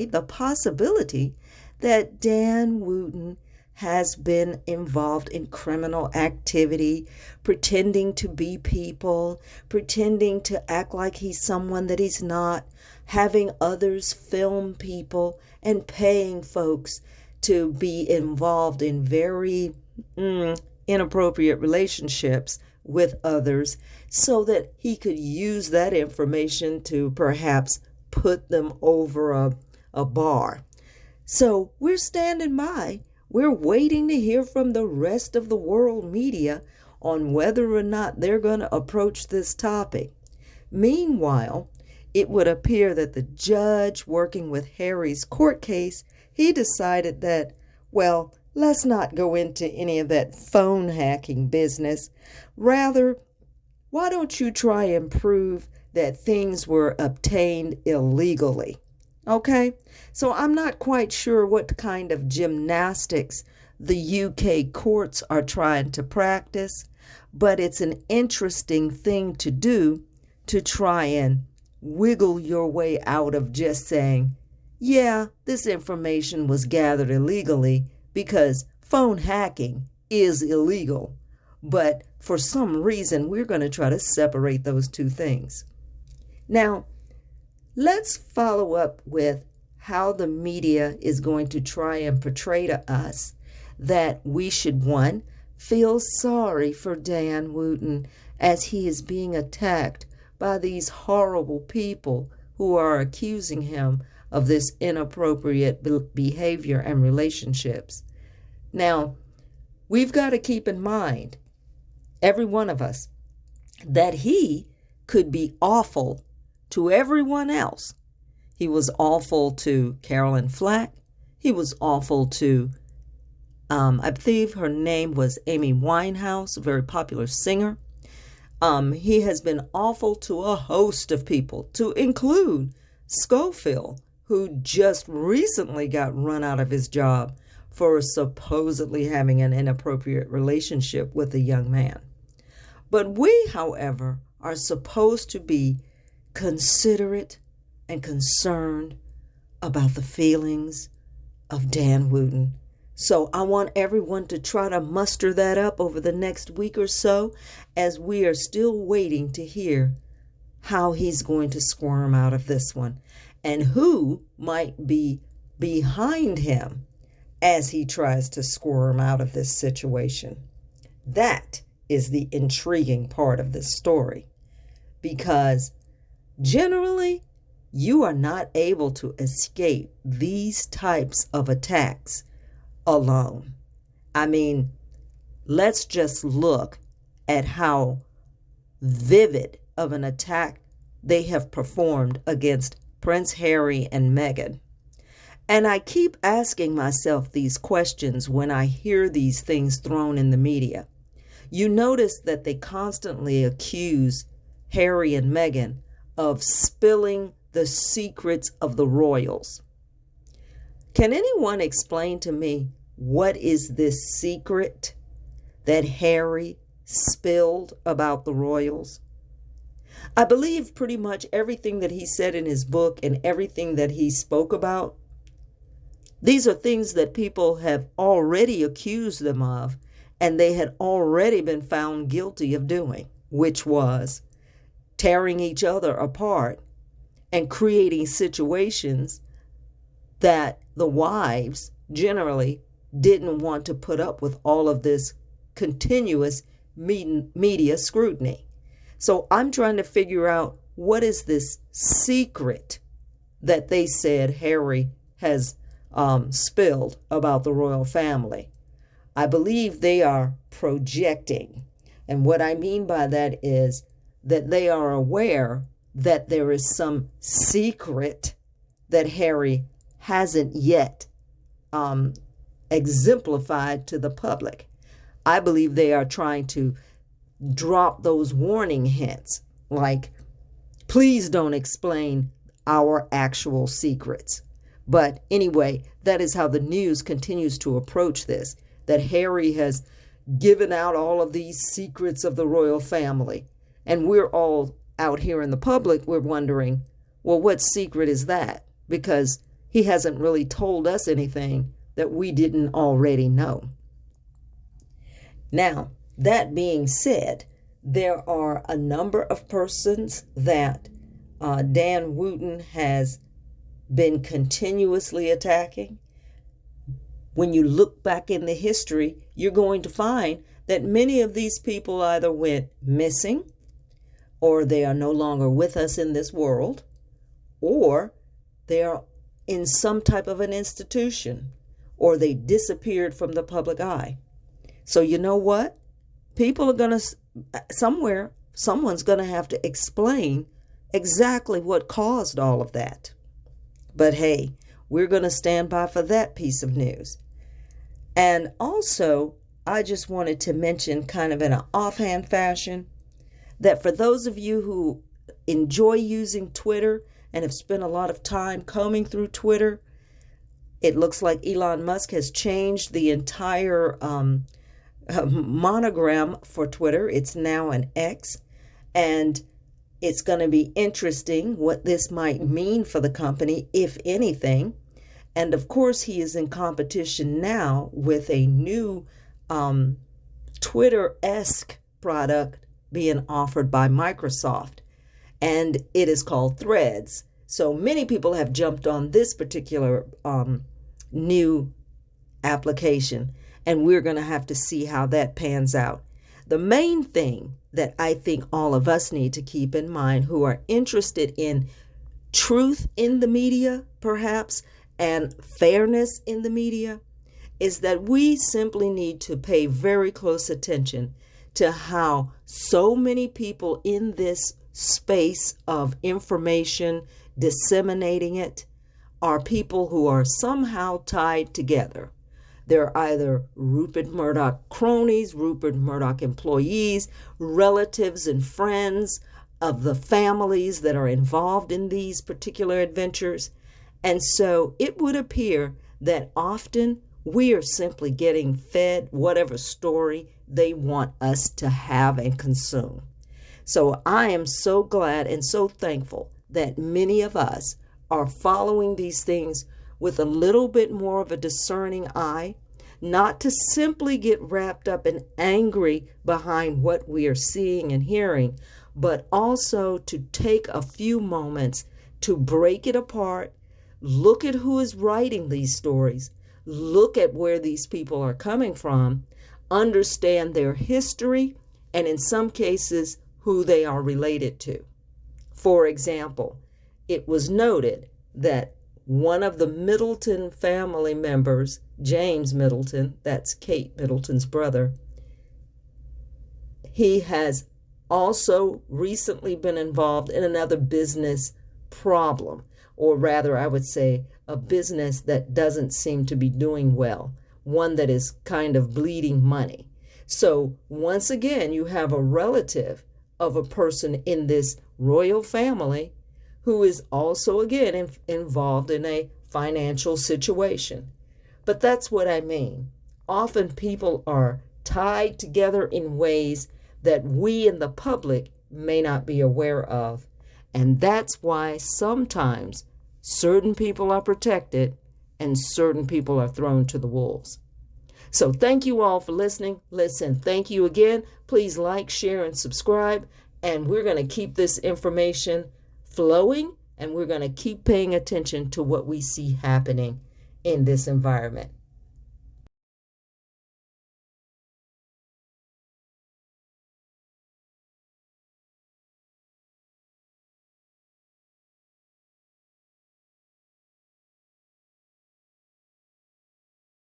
the possibility that Dan Wooten has been involved in criminal activity, pretending to be people, pretending to act like he's someone that he's not, having others film people, and paying folks to be involved in very inappropriate relationships with others so that he could use that information to perhaps put them over a bar. So we're standing by. We're waiting to hear from the rest of the world media on whether or not they're going to approach this topic. Meanwhile, it would appear that the judge working with Harry's court case, he decided that, well, let's not go into any of that phone hacking business. Rather, why don't you try and prove that things were obtained illegally? Okay, so I'm not quite sure what kind of gymnastics the UK courts are trying to practice, but it's an interesting thing to do to try and wiggle your way out of just saying, yeah, this information was gathered illegally because phone hacking is illegal. But for some reason, we're going to try to separate those two things. Now, let's follow up with how the media is going to try and portray to us that we should, one, feel sorry for Dan Wooten as he is being attacked by these horrible people who are accusing him of this inappropriate behavior and relationships. Now, we've got to keep in mind, every one of us, that he could be awful to everyone else. He was awful to Carolyn Flack. He was awful to, I believe her name was Amy Winehouse, a very popular singer. He has been awful to a host of people, to include Schofield, who just recently got run out of his job for supposedly having an inappropriate relationship with a young man. But we, however, are supposed to be considerate and concerned about the feelings of Dan Wooten. So I want everyone to try to muster that up over the next week or so as we are still waiting to hear how he's going to squirm out of this one and who might be behind him as he tries to squirm out of this situation. That is the intriguing part of this story, because generally you are not able to escape these types of attacks alone. I mean, let's just look at how vivid of an attack they have performed against Prince Harry and Meghan. And I keep asking myself these questions when I hear these things thrown in the media. You notice that they constantly accuse Harry and Meghan of spilling the secrets of the royals. Can anyone explain to me what is this secret that Harry spilled about the royals? I believe pretty much everything that he said in his book and everything that he spoke about, these are things that people have already accused them of, and they had already been found guilty of doing, which was tearing each other apart and creating situations that the wives generally didn't want to put up with all of this continuous media scrutiny. So I'm trying to figure out, what is this secret that they said Harry has spilled about the royal family? I believe they are projecting. And what I mean by that is that they are aware that there is some secret that Harry hasn't yet exemplified to the public. I believe they are trying to drop those warning hints, like, please don't explain our actual secrets. But anyway, that is how the news continues to approach this, that Harry has given out all of these secrets of the royal family. And we're all out here in the public, we're wondering, Well, what secret is that? Because he hasn't really told us anything that we didn't already know. Now, that being said, there are a number of persons that Dan Wooten has been continuously attacking. When you look back in the history, you're going to find that many of these people either went missing, or they are no longer with us in this world, or they are in some type of an institution, or they disappeared from the public eye. So you know what? People are going to, someone's going to have to explain exactly what caused all of that. But hey, we're going to stand by for that piece of news. And also, I just wanted to mention, kind of in an offhand fashion, that for those of you who enjoy using Twitter and have spent a lot of time combing through Twitter, it looks like Elon Musk has changed the entire monogram for Twitter. It's now an X, and it's going to be interesting what this might mean for the company, if anything. And of course, he is in competition now with a new Twitter-esque product being offered by Microsoft, and it is called Threads. So many people have jumped on this particular new application, and we're going to have to see how that pans out. The main thing that I think all of us need to keep in mind who are interested in truth in the media, perhaps, and fairness in the media, is that we simply need to pay very close attention to how so many people in this space of information, disseminating it, are people who are somehow tied together. They're either Rupert Murdoch cronies, Rupert Murdoch employees, relatives and friends of the families that are involved in these particular adventures. And so it would appear that often we are simply getting fed whatever story they want us to have and consume. So I am so glad and so thankful that many of us are following these things with a little bit more of a discerning eye, not to simply get wrapped up and angry behind what we are seeing and hearing, but also to take a few moments to break it apart, look at who is writing these stories, look at where these people are coming from, understand their history, and in some cases, who they are related to. For example, it was noted that one of the Middleton family members, James Middleton, that's Kate Middleton's brother, he has also recently been involved in another business problem, or rather, I would say, a business that doesn't seem to be doing well, one that is kind of bleeding money. So once again, you have a relative of a person in this royal family who is also, again, involved in a financial situation. But that's what I mean. Often people are tied together in ways that we in the public may not be aware of. And that's why sometimes certain people are protected and certain people are thrown to the wolves. So thank you all for listening. Listen, thank you again. Please like, share, and subscribe. And we're going to keep this information flowing, and we're going to keep paying attention to what we see happening in this environment.